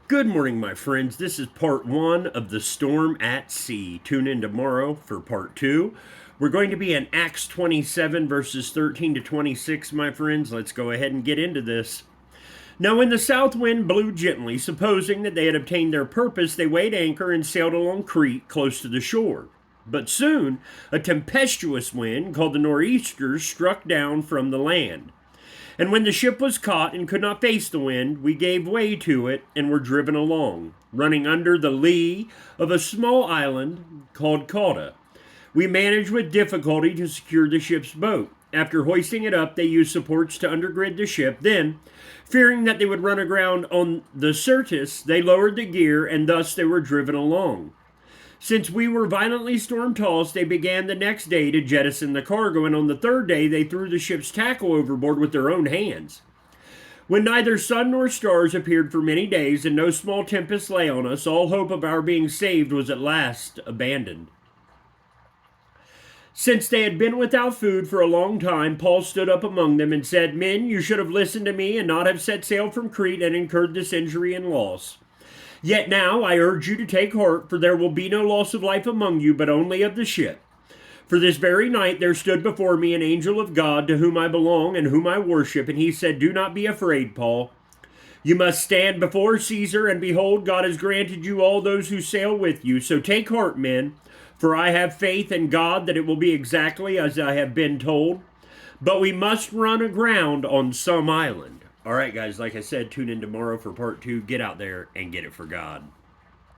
Good morning, my friends. This is part one of the storm at sea. Tune in tomorrow for part two. We're going to be in Acts 27, verses 13 to 26, my friends. Let's go ahead and get into this. Now, when the south wind blew gently, supposing that they had obtained their purpose, they weighed anchor and sailed along Crete, close to the shore. But soon, a tempestuous wind, called the nor'easters, struck down from the land. And when the ship was caught and could not face the wind, we gave way to it and were driven along, running under the lee of a small island called Cauda. We managed with difficulty to secure the ship's boat. After hoisting it up, they used supports to undergird the ship. Then, fearing that they would run aground on the Syrtis, they lowered the gear, and thus they were driven along. Since we were violently storm-tossed, they began the next day to jettison the cargo, and on the third day they threw the ship's tackle overboard with their own hands. When neither sun nor stars appeared for many days, and no small tempest lay on us, all hope of our being saved was at last abandoned. Since they had been without food for a long time, Paul stood up among them and said, "Men, you should have listened to me and not have set sail from Crete and incurred this injury and loss. Yet now I urge you to take heart, for there will be no loss of life among you, but only of the ship. For this very night there stood before me an angel of God, to whom I belong and whom I worship, and he said, 'Do not be afraid, Paul. You must stand before Caesar, and behold, God has granted you all those who sail with you. So take heart, men, for I have faith in God that it will be exactly as I have been told. But we must run aground on some island.'" All right, guys, like I said, tune in tomorrow for part two. Get out there and get it for God.